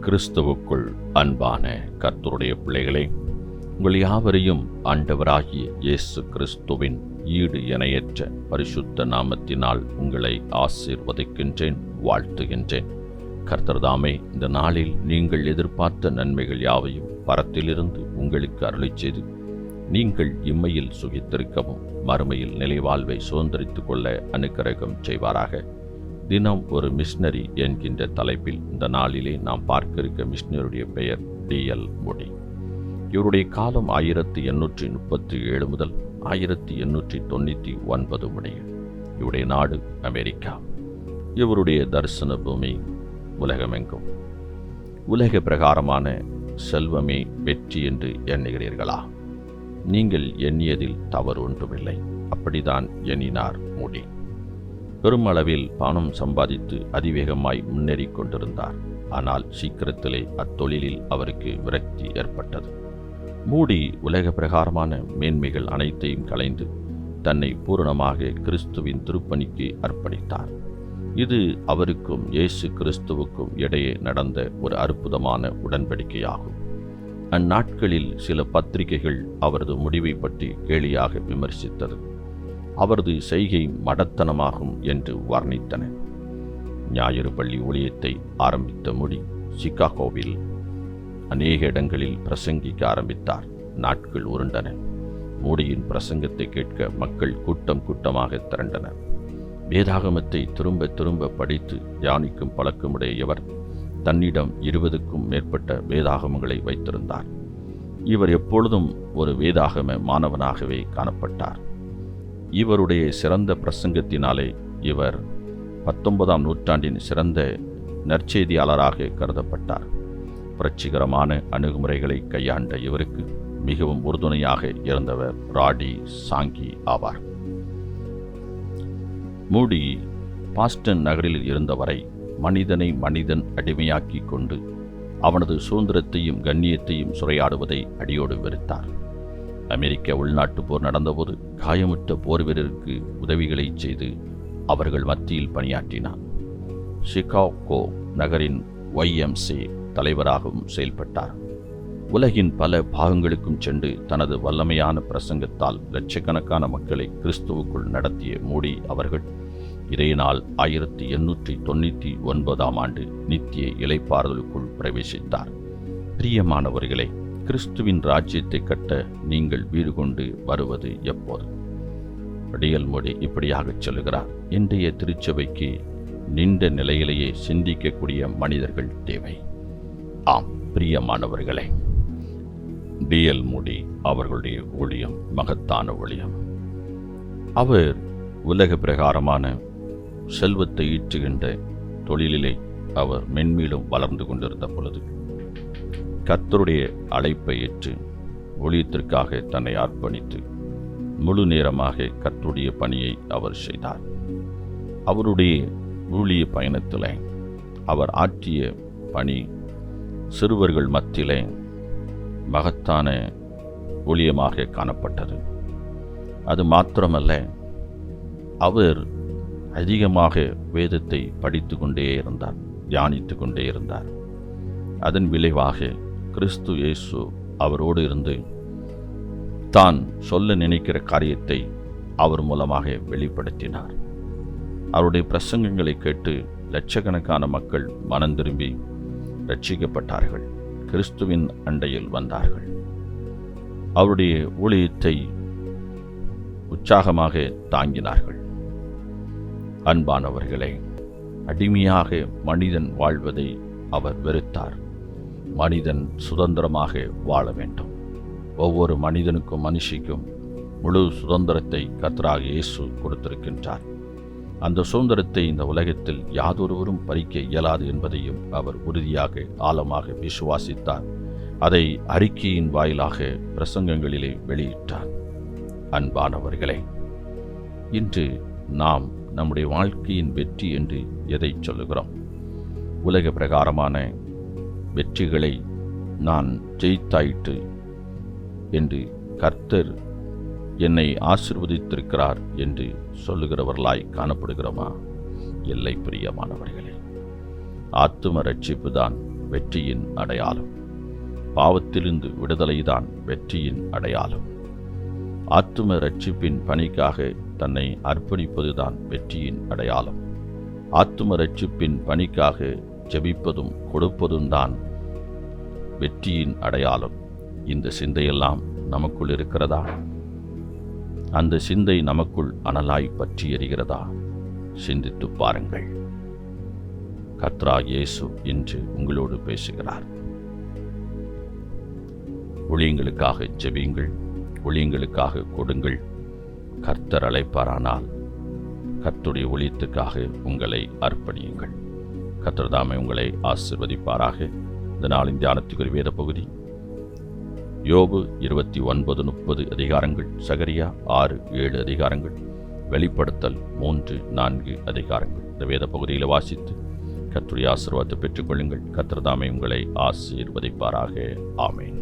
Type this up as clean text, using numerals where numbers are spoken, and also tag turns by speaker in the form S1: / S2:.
S1: கிறிஸ்துவுக்குள் அன்பான கர்த்தருடைய பிள்ளைகளே, உங்கள் யாவரையும் ஆண்டவராகிய இயேசு கிறிஸ்துவின் ஈடு இணையற்ற பரிசுத்த நாமத்தினால் உங்களை ஆசீர்வதிக்கின்றேன், வாழ்த்துகின்றேன். கர்த்தர்தாமே இந்த நாளில் நீங்கள் எதிர்பார்த்த நன்மைகள் யாவையும் பரத்திலிருந்து உங்களுக்கு அருளிச் செய்து நீங்கள் இம்மையில் சுகித்திருக்கவும் மறுமையில் நிலைவாழ்வை சுதந்திரித்துக் கொள்ள அனுக்கிரகம் செய்வாராக. தினம் ஒரு மிஷனரி என்கின்ற தலைப்பில் இந்த நாளிலே நாம் பார்க்க இருக்க மிஷனருடைய பெயர் D.L. மூடி. இவருடைய காலம் 1837 முதல் 1899 முடிய. இவருடைய நாடு அமெரிக்கா. இவருடைய தரிசன பூமி உலகமெங்கும். உலக பிரகாரமான செல்வமே வெற்றி என்று எண்ணுகிறீர்களா? நீங்கள் எண்ணியதில் தவறு ஒன்றுமில்லை. அப்படிதான் எண்ணினார் மூடி. பெருமளவில் பணம் சம்பாதித்து அதிவேகமாய் முன்னேறிக் கொண்டிருந்தார். ஆனால் சீக்கிரத்திலே அத்தொழிலில் அவருக்கு விரக்தி ஏற்பட்டது. மூடி உலக பிரகாரமான மேன்மைகள் அனைத்தையும் களைந்து தன்னை பூரணமாக கிறிஸ்துவின் திருப்பணிக்கு அர்ப்பணித்தார். இது அவருக்கும் இயேசு கிறிஸ்துவுக்கும் இடையே நடந்த ஒரு அற்புதமான உடன்படிக்கையாகும். அந்நாட்களில் சில பத்திரிகைகள் அவரது முடிவை பற்றி கேலியாக விமர்சித்தது. அவரது செய்கை மடத்தனமாகும் என்று வர்ணித்தன. ஞாயிறு பள்ளி ஊழியத்தை ஆரம்பித்த மூடி சிகாகோவில் அநேக இடங்களில் பிரசங்கிக்க ஆரம்பித்தார். நாட்கள் உருண்டன. மூடியின் பிரசங்கத்தை கேட்க மக்கள் கூட்டம் கூட்டமாக திரண்டனர். வேதாகமத்தை திரும்ப திரும்ப படித்து தியானிக்கும் பழக்கமுடைய இவர் தன்னிடம் 20க்கும் மேற்பட்ட வேதாகமங்களை வைத்திருந்தார். இவர் எப்பொழுதும் ஒரு வேதாகம மாணவனாகவே காணப்பட்டார். இவருடைய சிறந்த பிரசங்கத்தினாலே இவர் 19ஆம் நூற்றாண்டின் சிறந்த நற்செய்தியாளராக கருதப்பட்டார். புரட்சிகரமான அணுகுமுறைகளை கையாண்ட இவருக்கு மிகவும் உறுதுணையாக இருந்தவர் ராடி சாங்கி ஆவார். மூடி பாஸ்டன் நகரில் இருந்தவரை மனிதனை மனிதன் அடிமையாக்கி கொண்டு அவனது சுதந்திரத்தையும் கண்ணியத்தையும் சுரையாடுவதை அடியோடு வெறுத்தார். அமெரிக்க உள்நாட்டு போர் நடந்தபோது காயமுற்ற போர் வீரருக்கு உதவிகளை செய்து அவர்கள் மத்தியில் பணியாற்றினார். சிகாகோ நகரின் YMCA தலைவராகவும் செயல்பட்டார். உலகின் பல பாகங்களுக்கும் சென்று தனது வல்லமையான பிரசங்கத்தால் லட்சக்கணக்கான மக்களை கிறிஸ்துவுக்குள் நடத்திய மூடி அவர்கள் இதே நாள் 1899ஆம் ஆண்டு நித்திய இளைப்பாறுதலுக்குள் பிரவேசித்தார். பிரியமானவர்களே, கிறிஸ்துவின் ராஜ்யத்தை கட்ட நீங்கள் வீடு கொண்டு வருவது எப்போது? D.L. மூடி இப்படியாகச் சொல்லுகிறார். இன்றைய திருச்சபைக்கு நின்ற நிலையிலேயே சிந்திக்கக்கூடிய மனிதர்கள் தேவை. ஆம் பிரியமானவர்களே, D.L. மூடி அவர்களுடைய ஊழியம் மகத்தான ஊழியம். அவர் உலக பிரகாரமான செல்வத்தை ஈற்றுகின்ற தொழிலிலே அவர் மென்மேலும் வளர்ந்து கொண்டிருந்த பொழுது கர்த்தருடைய அழைப்பை ஏற்று ஊழியத்திற்காக தன்னை அர்ப்பணித்து முழு நேரமாக கர்த்தருடைய பணியை அவர் செய்தார். அவருடைய ஊழிய பயணத்தில் அவர் ஆற்றிய பணி சிறுவர்கள் மத்தியிலே மகத்தான ஊழியமாக காணப்பட்டது. அது மாத்திரமல்ல, அவர் அதிகமாக வேதத்தை படித்து கொண்டே இருந்தார், தியானித்து கொண்டே இருந்தார். அதன் விளைவாக கிறிஸ்து இயேசு அவரோடு இருந்து தான் சொல்ல நினைக்கிற காரியத்தை அவர் மூலமாக வெளிப்படுத்தினார். அவருடைய பிரசங்கங்களை கேட்டு லட்சக்கணக்கான மக்கள் மனம் திரும்பி ரட்சிக்கப்பட்டார்கள், கிறிஸ்துவின் அண்டையில் வந்தார்கள். அவருடைய ஊழியத்தை உற்சாகமாக தாங்கினார்கள். அன்பானவர்களே, அடிமையாக மனிதன் வாழ்வதை அவர் வெறுத்தார். மனிதன் சுதந்திரமாக வாழ வேண்டும். ஒவ்வொரு மனிதனுக்கும் மனுஷிக்கும் முழு சுதந்திரத்தை கர்த்தராகிய இயேசு கொடுத்திருக்கின்றார். அந்த சுதந்திரத்தை இந்த உலகத்தில் யாதொருவரும் பறிக்க இயலாது என்பதையும் அவர் உறுதியாக ஆழமாக விசுவாசித்தார். அதை அறிக்கையின் வாயிலாக பிரசங்கங்களிலே வெளியிட்டார். அன்பானவர்களே, இன்று நாம் நம்முடைய வாழ்க்கையின் வெற்றி என்று எதை சொல்லுகிறோம்? உலக பிரகாரமான வெற்றிகளை நான் ஜெயித்தாயிற்று என்று கர்த்தர் என்னை ஆசீர்வதித்திருக்கிறார் என்று சொல்லுகிறவர்களாய் காணப்படுகிறோமா? இல்லை பிரியமானவர்களே. ஆத்தும ரட்சிப்பு தான் வெற்றியின் அடையாளம். பாவத்திலிருந்து விடுதலைதான் வெற்றியின் அடையாளம். ஆத்தும இரட்சிப்பின் பணிக்காக தன்னை அர்ப்பணிப்பதுதான் வெற்றியின் அடையாளம். ஆத்தும இரட்சிப்பின் பணிக்காக ஜெபிப்பதும் கொடுப்பதும் தான் வெற்றியின் அடையாளம். இந்த சிந்தையெல்லாம் நமக்குள் இருக்கிறதா? அந்த சிந்தை நமக்குள் அனலாய் பற்றி எரிகிறதா? சிந்தித்து பாருங்கள். கர்த்தராகிய இயேசு இன்று உங்களோடு பேசுகிறார். ஊழியங்களுக்காக ஜெபியுங்கள், ஊழியங்களுக்காக கொடுங்கள். கர்த்தர் அழைப்பாரானால் கர்த்தருடைய ஊழியத்துக்காக உங்களை அர்ப்பணியுங்கள். கர்த்தர் தாமே உங்களை ஆசீர்வதிப்பாராக. இந்த நாளின் தியானத்துக்குரிய வேத பகுதி யோபு 29-30 அதிகாரங்கள், சகரியா 6-7 அதிகாரங்கள், வெளிப்படுத்தல் 3-4 அதிகாரங்கள். இந்த வேத பகுதியில் வாசித்து கர்த்தருடைய ஆசீர்வாதத்தை பெற்றுக்கொள்ளுங்கள். கர்த்தர் தாமே உங்களை ஆசீர்வதிப்பாராக. ஆமென்.